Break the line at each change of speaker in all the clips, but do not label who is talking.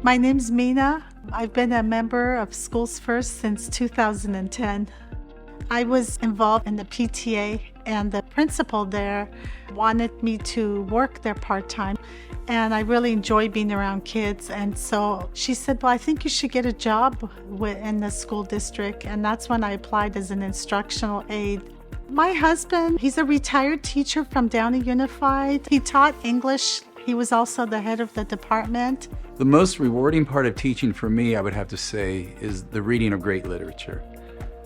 My name's Mina. I've been a member of Schools First since 2010. I was involved in the PTA, and the principal there wanted me to work there part-time, and I really enjoy being around kids. And so she said, well, I think you should get a job in the school district, and that's when I applied as an instructional aide. My husband, he's a retired teacher from Downey Unified. He taught English. He was also the head of the department.
The most rewarding part of teaching for me, I would have to say, is the reading of great literature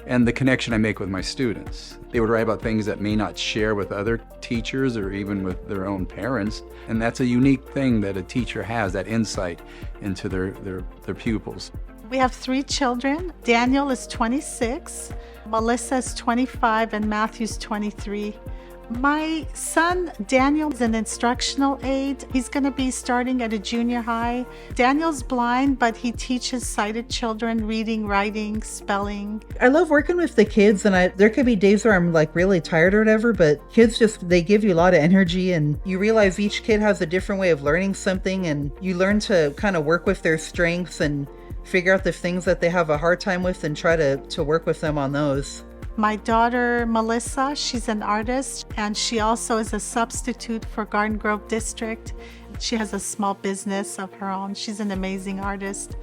and the connection I make with my students. They would write about things that may not share with other teachers or even with their own parents. And that's a unique thing that a teacher has, that insight into their pupils.
We have 3 children. Daniel is 26, Melissa is 25, and Matthew's 23. My son, Daniel, is an instructional aide. He's going to be starting at a junior high. Daniel's blind, but he teaches sighted children reading, writing, spelling.
I love working with the kids, and there could be days where I'm like really tired or whatever, but kids they give you a lot of energy, and you realize each kid has a different way of learning something, and you learn to kind of work with their strengths and figure out the things that they have a hard time with and try to work with them on those.
My daughter, Melissa, she's an artist, and she also is a substitute for Garden Grove District. She has a small business of her own. She's an amazing artist.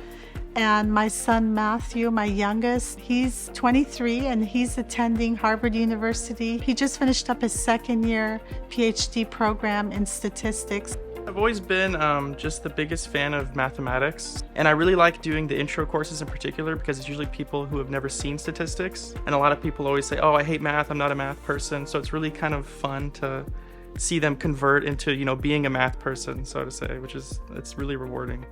And my son, Matthew, my youngest, he's 23, and he's attending Harvard University. He just finished up his second-year PhD program in statistics.
I've always been just the biggest fan of mathematics, and I really like doing the intro courses in particular because it's usually people who have never seen statistics, and a lot of people always say, oh, I hate math, I'm not a math person, so it's really kind of fun to see them convert into, being a math person, so to say, it's really rewarding.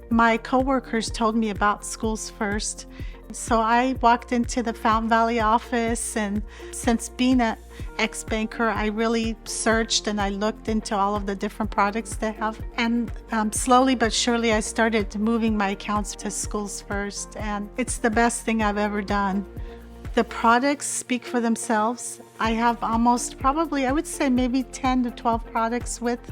My coworkers told me about Schools First, so I walked into the Fountain Valley office, and since being an ex-banker, I really searched and I looked into all of the different products they have. And slowly but surely, I started moving my accounts to Schools First, and it's the best thing I've ever done. The products speak for themselves. I have almost probably, I would say maybe 10 to 12 products with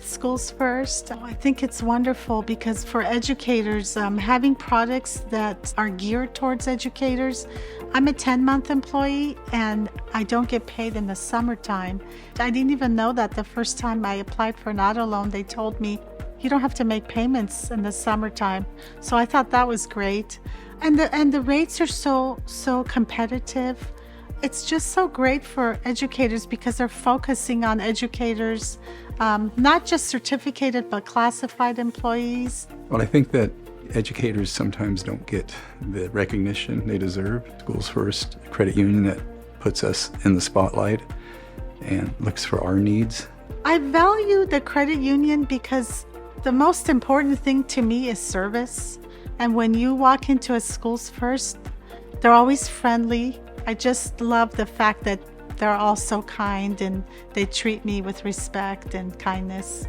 Schools First. I think it's wonderful because for educators, having products that are geared towards educators. I'm a 10-month employee, and I don't get paid in the summertime. I didn't even know that the first time I applied for an auto loan. They told me you don't have to make payments in the summertime. So I thought that was great. And the rates are so competitive. It's just so great for educators because they're focusing on educators, not just certificated but classified employees.
Well, I think that educators sometimes don't get the recognition they deserve. Schools First, a credit union that puts us in the spotlight and looks for our needs.
I value the credit union because the most important thing to me is service. And when you walk into a Schools First, they're always friendly. I just love the fact that they're all so kind and they treat me with respect and kindness.